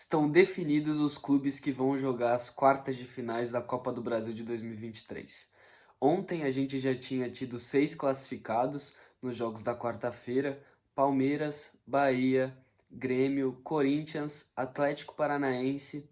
Estão definidos os clubes que vão jogar as quartas de finais da Copa do Brasil de 2023. Ontem a gente já tinha tido 6 classificados nos jogos da quarta-feira: Palmeiras, Bahia, Grêmio, Corinthians, Atlético Paranaense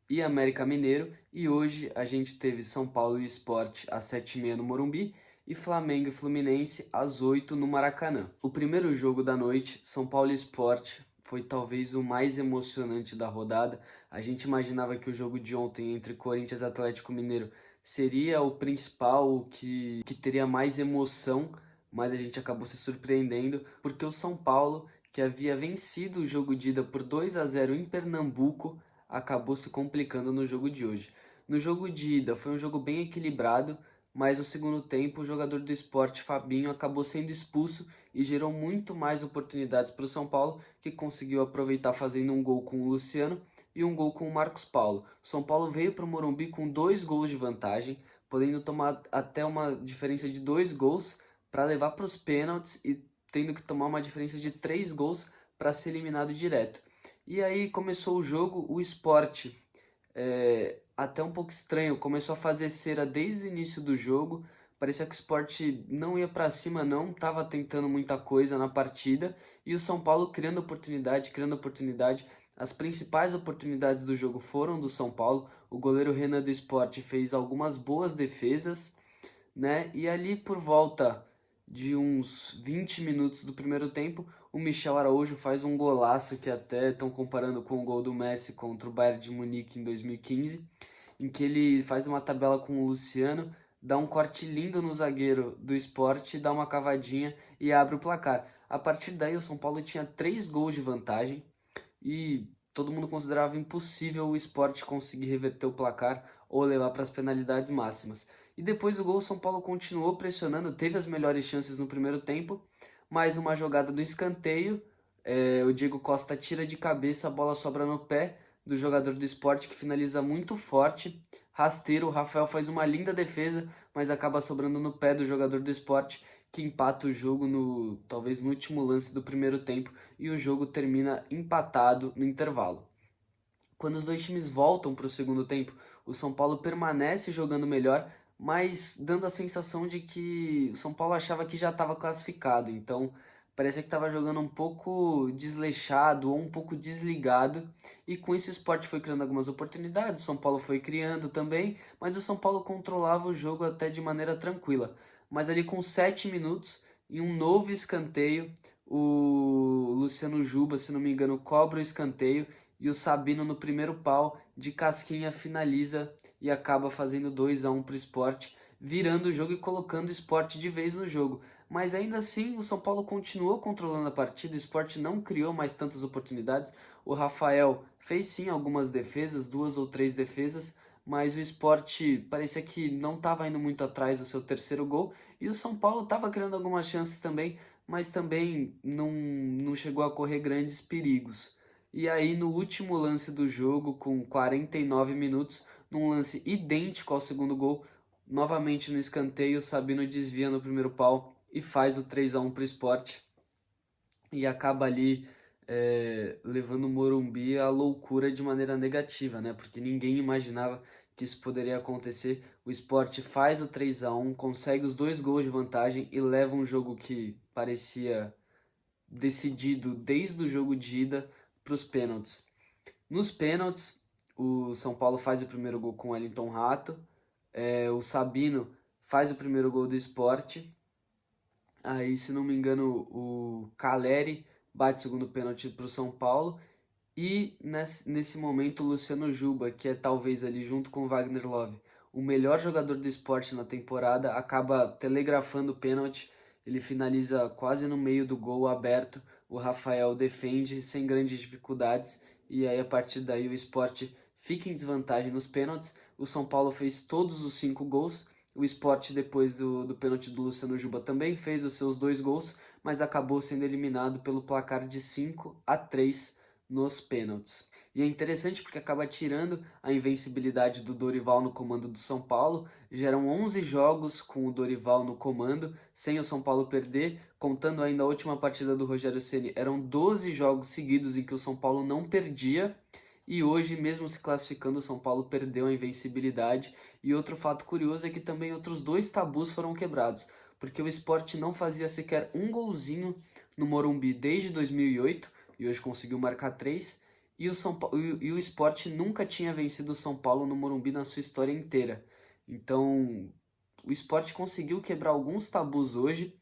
e América Mineiro. E hoje a gente teve São Paulo e Sport às 7h30 no Morumbi e Flamengo e Fluminense às 8 no Maracanã. O primeiro jogo da noite, São Paulo e Sport, foi talvez o mais emocionante da rodada. A gente imaginava que o jogo de ontem entre Corinthians e Atlético Mineiro seria o principal, o que teria mais emoção, mas a gente acabou se surpreendendo, porque o São Paulo, que havia vencido o jogo de ida por 2-0 em Pernambuco, acabou se complicando no jogo de hoje. No jogo de ida foi um jogo bem equilibrado, mas no segundo tempo o jogador do Sport, Fabinho, acabou sendo expulso e gerou muito mais oportunidades para o São Paulo, que conseguiu aproveitar fazendo um gol com o Luciano e um gol com o Marcos Paulo. O São Paulo veio para o Morumbi com 2 gols de vantagem, podendo tomar até uma diferença de 2 gols para levar para os pênaltis e tendo que tomar uma diferença de 3 gols para ser eliminado direto. E aí começou o jogo, o Sport, até um pouco estranho, começou a fazer cera desde o início do jogo. Parecia que o Sport não ia para cima, não estava tentando muita coisa na partida, e o São Paulo criando oportunidade, criando oportunidade. As principais oportunidades do jogo foram do São Paulo. O goleiro Renan do Sport fez algumas boas defesas, né? E ali por volta de uns 20 minutos do primeiro tempo, o Michel Araújo faz um golaço que até estão comparando com o gol do Messi contra o Bayern de Munique em 2015, em que ele faz uma tabela com o Luciano, dá um corte lindo no zagueiro do Sport, dá uma cavadinha e abre o placar. A partir daí o São Paulo tinha 3 gols de vantagem e todo mundo considerava impossível o Sport conseguir reverter o placar ou levar para as penalidades máximas. E depois do gol, o São Paulo continuou pressionando, teve as melhores chances no primeiro tempo, mas uma jogada do escanteio, o Diego Costa tira de cabeça, a bola sobra no pé do jogador do Sport, que finaliza muito forte, rasteiro. O Rafael faz uma linda defesa, mas acaba sobrando no pé do jogador do Sport, que empata o jogo talvez no último lance do primeiro tempo, e o jogo termina empatado no intervalo. Quando os dois times voltam para o segundo tempo, o São Paulo permanece jogando melhor, mas dando a sensação de que o São Paulo achava que já estava classificado. Então, parecia que estava jogando um pouco desleixado ou um pouco desligado. E com isso o Sport foi criando algumas oportunidades, o São Paulo foi criando também, mas o São Paulo controlava o jogo até de maneira tranquila. Mas ali com 7 minutos, em um novo escanteio, o Luciano Juba, se não me engano, cobra o escanteio e o Sabino no primeiro pau de casquinha finaliza e acaba fazendo 2-1 para o Sport, virando o jogo e colocando o Sport de vez no jogo. Mas ainda assim o São Paulo continuou controlando a partida, o Sport não criou mais tantas oportunidades. O Rafael fez sim algumas defesas, 2 ou 3 defesas, mas o Sport parecia que não estava indo muito atrás do seu terceiro gol, e o São Paulo estava criando algumas chances também, mas também não chegou a correr grandes perigos. E aí no último lance do jogo, com 49 minutos, num lance idêntico ao segundo gol, novamente no escanteio, o Sabino desvia no primeiro pau e faz o 3-1 para o Sport. E acaba ali levando o Morumbi à loucura de maneira negativa, né? Porque ninguém imaginava que isso poderia acontecer. O Sport faz o 3-1, consegue os 2 gols de vantagem e leva um jogo que parecia decidido desde o jogo de ida para os pênaltis. Nos pênaltis, o São Paulo faz o primeiro gol com o Wellington Rato, o Sabino faz o primeiro gol do Sport, aí, se não me engano, o Caleri bate o segundo pênalti para o São Paulo, e nesse momento o Luciano Juba, que é talvez ali junto com o Wagner Love, o melhor jogador do Sport na temporada, acaba telegrafando o pênalti. Ele finaliza quase no meio do gol aberto, o Rafael defende sem grandes dificuldades, e aí a partir daí o Sport fica em desvantagem nos pênaltis. O São Paulo fez todos os 5 gols, o Sport depois do pênalti do Luciano Juba também fez os seus 2 gols, mas acabou sendo eliminado pelo placar de 5-3 nos pênaltis. E é interessante porque acaba tirando a invencibilidade do Dorival no comando do São Paulo. Geram 11 jogos com o Dorival no comando, sem o São Paulo perder. Contando ainda a última partida do Rogério Ceni, eram 12 jogos seguidos em que o São Paulo não perdia. E hoje, mesmo se classificando, o São Paulo perdeu a invencibilidade. E outro fato curioso é que também outros dois tabus foram quebrados, porque o Sport não fazia sequer um golzinho no Morumbi desde 2008 e hoje conseguiu marcar 3. E o Sport nunca tinha vencido o São Paulo no Morumbi na sua história inteira. Então, o Sport conseguiu quebrar alguns tabus hoje,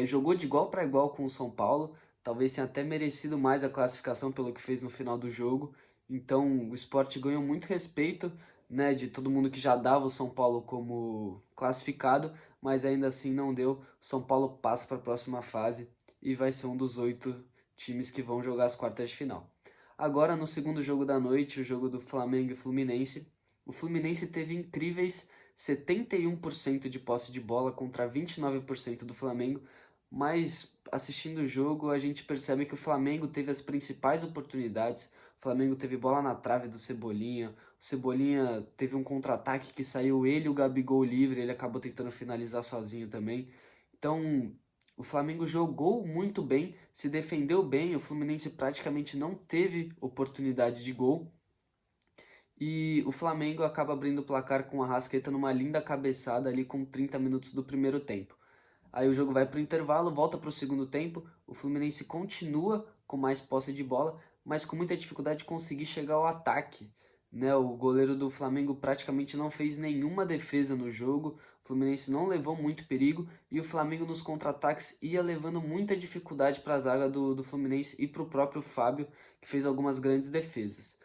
jogou de igual para igual com o São Paulo, talvez tenha até merecido mais a classificação pelo que fez no final do jogo. Então, o Sport ganhou muito respeito, né, de todo mundo que já dava o São Paulo como classificado, mas ainda assim não deu. O São Paulo passa para a próxima fase e vai ser um dos 8 times que vão jogar as quartas de final. Agora, no segundo jogo da noite, o jogo do Flamengo e Fluminense, o Fluminense teve incríveis 71% de posse de bola contra 29% do Flamengo, mas assistindo o jogo a gente percebe que o Flamengo teve as principais oportunidades. O Flamengo teve bola na trave do Cebolinha, o Cebolinha teve um contra-ataque que saiu ele e o Gabigol livre, ele acabou tentando finalizar sozinho também. Então, o Flamengo jogou muito bem, se defendeu bem, o Fluminense praticamente não teve oportunidade de gol. E o Flamengo acaba abrindo o placar com a Arrascaeta numa linda cabeçada ali com 30 minutos do primeiro tempo. Aí o jogo vai para o intervalo, volta para o segundo tempo, o Fluminense continua com mais posse de bola, mas com muita dificuldade de conseguir chegar ao ataque. Né? O goleiro do Flamengo praticamente não fez nenhuma defesa no jogo, o Fluminense não levou muito perigo e o Flamengo nos contra-ataques ia levando muita dificuldade para a zaga do Fluminense e para o próprio Fábio, que fez algumas grandes defesas.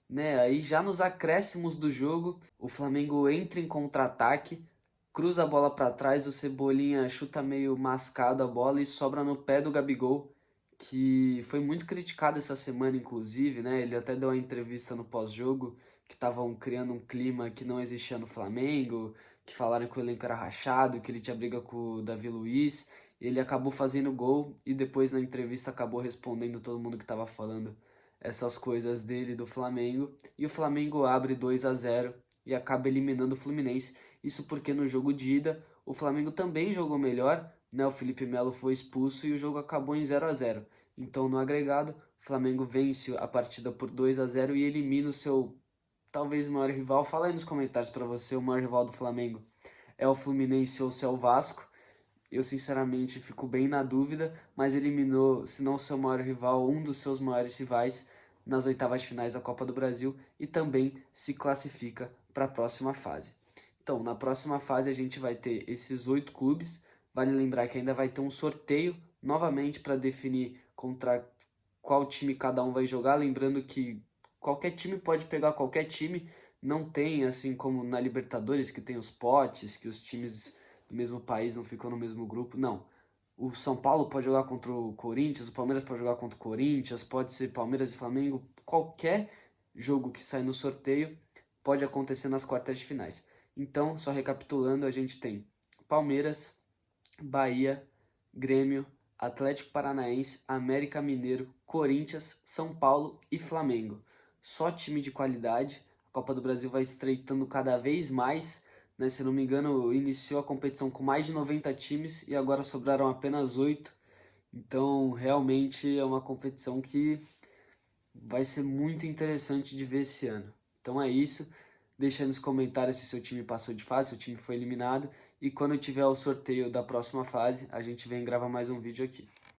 Né? Aí já nos acréscimos do jogo, o Flamengo entra em contra-ataque, cruza a bola para trás, o Cebolinha chuta meio mascado a bola e sobra no pé do Gabigol, que foi muito criticado essa semana, inclusive, né? Ele até deu uma entrevista no pós-jogo, que estavam criando um clima que não existia no Flamengo, que falaram que o elenco era rachado, que ele tinha briga com o Davi Luiz. Ele acabou fazendo gol e depois na entrevista acabou respondendo todo mundo que estava falando essas coisas dele do Flamengo. E o Flamengo abre 2-0 e acaba eliminando o Fluminense. Isso porque no jogo de ida o Flamengo também jogou melhor, né? O Felipe Melo foi expulso e o jogo acabou em 0-0. Então no agregado, o Flamengo vence a partida por 2-0 e elimina o seu talvez maior rival. Fala aí nos comentários para você, o maior rival do Flamengo é o Fluminense ou se é o Vasco. Eu sinceramente fico bem na dúvida, mas eliminou, se não o seu maior rival, um dos seus maiores rivais nas oitavas de finais da Copa do Brasil e também se classifica para a próxima fase. Então, na próxima fase a gente vai ter esses 8 clubes. Vale lembrar que ainda vai ter um sorteio novamente para definir contra qual time cada um vai jogar. Lembrando que qualquer time pode pegar qualquer time. Não tem, assim como na Libertadores, que tem os potes, que os times do mesmo país não ficam no mesmo grupo. Não. O São Paulo pode jogar contra o Corinthians, o Palmeiras pode jogar contra o Corinthians, pode ser Palmeiras e Flamengo. Qualquer jogo que sai no sorteio pode acontecer nas quartas de finais. Então, só recapitulando, a gente tem Palmeiras, Bahia, Grêmio, Atlético Paranaense, América Mineiro, Corinthians, São Paulo e Flamengo. Só time de qualidade. A Copa do Brasil vai estreitando cada vez mais. Né? Se não me engano, iniciou a competição com mais de 90 times e agora sobraram apenas 8. Então, realmente é uma competição que vai ser muito interessante de ver esse ano. Então é isso. Deixa aí nos comentários se seu time passou de fase, se o time foi eliminado. E quando tiver o sorteio da próxima fase, a gente vem gravar mais um vídeo aqui.